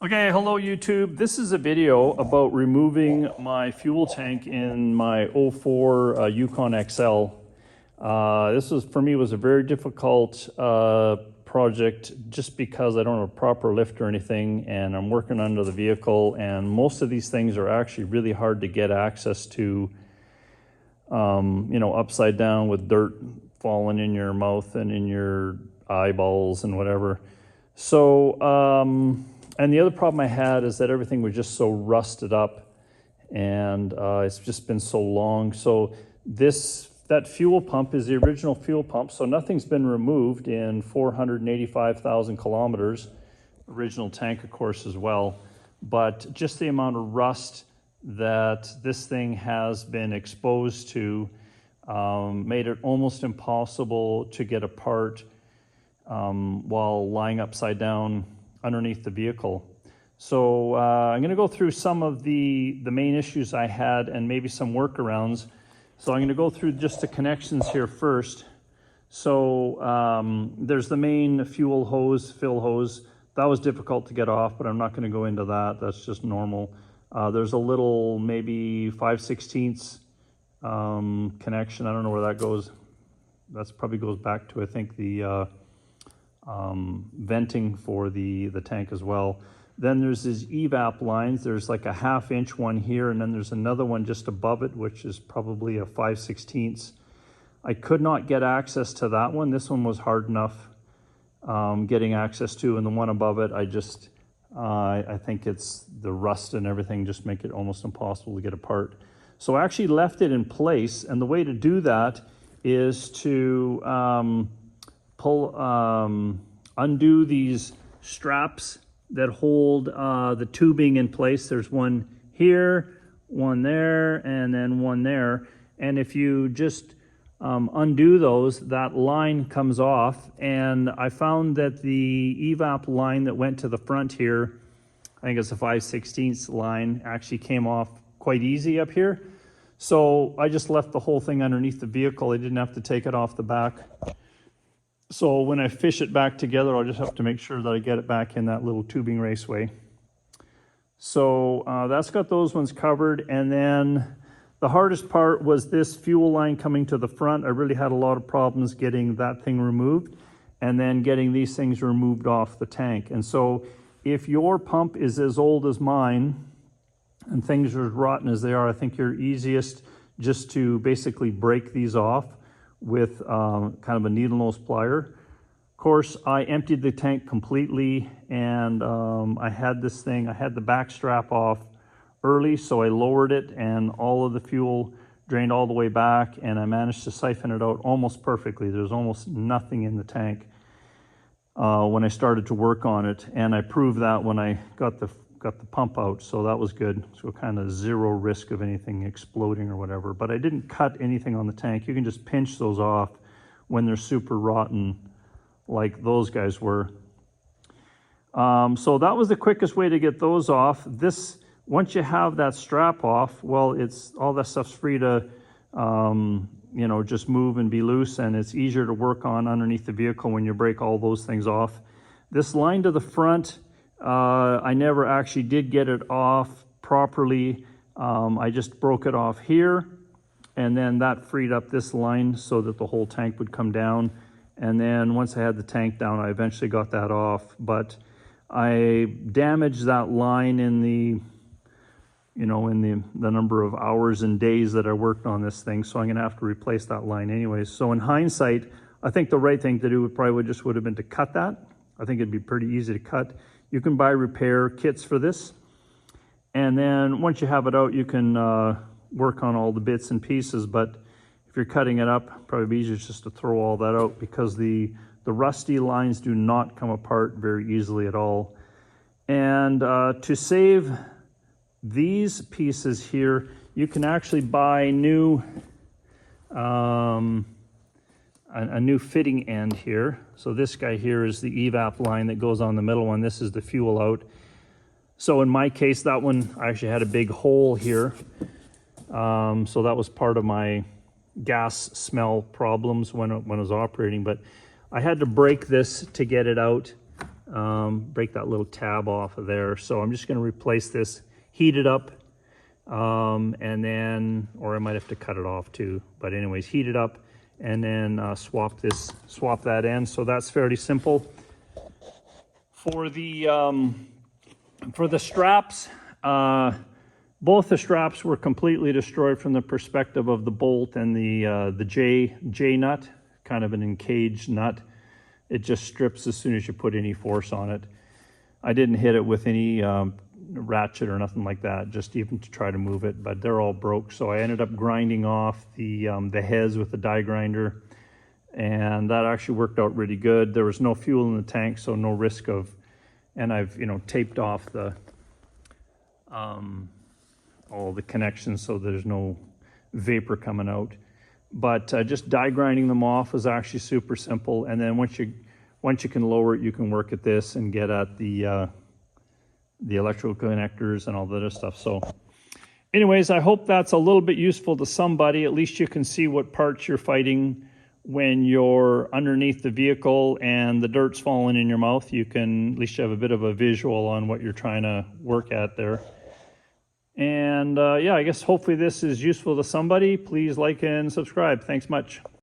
Okay, hello YouTube. This is a video about removing my fuel tank in my '04 Yukon XL. This was, for me, was a very difficult project just because I don't have a proper lift or anything, and I'm working under the vehicle, and most of these things are actually really hard to get access to, you know, upside down with dirt falling in your mouth and in your eyeballs and whatever. So, and the other problem I had is that everything was just so rusted up, and it's just been so long. So that fuel pump is the original fuel pump, so nothing's been removed in 485,000 kilometers. Original tank, of course, as well. But just the amount of rust that this thing has been exposed to made it almost impossible to get apart while lying upside down underneath the vehicle. So I'm going to go through some of the main issues I had and maybe some workarounds. So I'm going to go through just the connections here first. So there's the main fuel hose, fill hose. That was difficult to get off, but I'm not going to go into that. That's just normal. There's a little maybe 5/16 connection. I don't know where that goes. That's probably goes back to, I think, the venting for the tank as well. Then there's these evap lines. There's like a 1/2 inch one here, and then there's another one just above it, which is probably a 5/16. I could not get access to that one. This one was hard enough getting access to, and the one above it, I think it's the rust and everything just make it almost impossible to get apart. So I actually left it in place, and the way to do that is to undo these straps that hold the tubing in place. There's one here, one there, and then one there. And if you just undo those, that line comes off. And I found that the evap line that went to the front here, I think it's a 5/16 line, actually came off quite easy up here. So I just left the whole thing underneath the vehicle. I didn't have to take it off the back. So when I fish it back together, I'll just have to make sure that I get it back in that little tubing raceway. So that's got those ones covered. And then the hardest part was this fuel line coming to the front. I really had a lot of problems getting that thing removed and then getting these things removed off the tank. And so if your pump is as old as mine and things are as rotten as they are, I think you're easiest just to basically break these off with kind of a needle nose plier. Of course, I emptied the tank completely, and I had the back strap off early, so I lowered it, and all of the fuel drained all the way back, and I managed to siphon it out almost perfectly. There's almost nothing in the tank when I started to work on it, and I proved that when I got the pump out, so that was good. So kind of zero risk of anything exploding or whatever. But I didn't cut anything on the tank. You can just pinch those off when they're super rotten like those guys were. So that was the quickest way to get those off. Once you have that strap off, well, it's all that stuff's free to you know, just move and be loose, and it's easier to work on underneath the vehicle when you break all those things off. This line to the front, I never actually did get it off properly. I just broke it off here, and then that freed up this line so that the whole tank would come down. And then once I had the tank down, I eventually got that off. But I damaged that line in the, you know, in the number of hours and days that I worked on this thing. So I'm going to have to replace that line anyways. So in hindsight, I think the right thing to do would have been to cut that. I think it'd be pretty easy to cut. You can buy repair kits for this, and then once you have it out, you can work on all the bits and pieces. But if you're cutting it up, probably be easier just to throw all that out, because the rusty lines do not come apart very easily at all. And to save these pieces here, you can actually buy a new fitting end here. So this guy here is the evap line that goes on the middle one. This is the fuel out. So in my case, that one, I actually had a big hole here. So that was part of my gas smell problems when it was operating. But I had to break this to get it out. break that little tab off of there. So I'm just going to replace this, heat it up, and then, or I might have to cut it off too. But anyways, heat it up and then swap that end. So that's fairly simple. For the straps, both the straps were completely destroyed from the perspective of the bolt and the J nut, kind of an encaged nut. It just strips as soon as you put any force on it. I didn't hit it with any ratchet or nothing like that, just even to try to move it, but they're all broke. So I ended up grinding off the heads with the die grinder, and that actually worked out really good. There was no fuel in the tank, so no risk of, and I've, you know, taped off the all the connections so there's no vapor coming out. But just die grinding them off was actually super simple. And then once you can lower it, you can work at this and get at the electrical connectors and all the other stuff. So anyways, I hope that's a little bit useful to somebody. At least you can see what parts you're fighting when you're underneath the vehicle and the dirt's falling in your mouth. You can, at least you have a bit of a visual on what you're trying to work at there. And yeah, I guess hopefully this is useful to somebody. Please like and subscribe. Thanks much.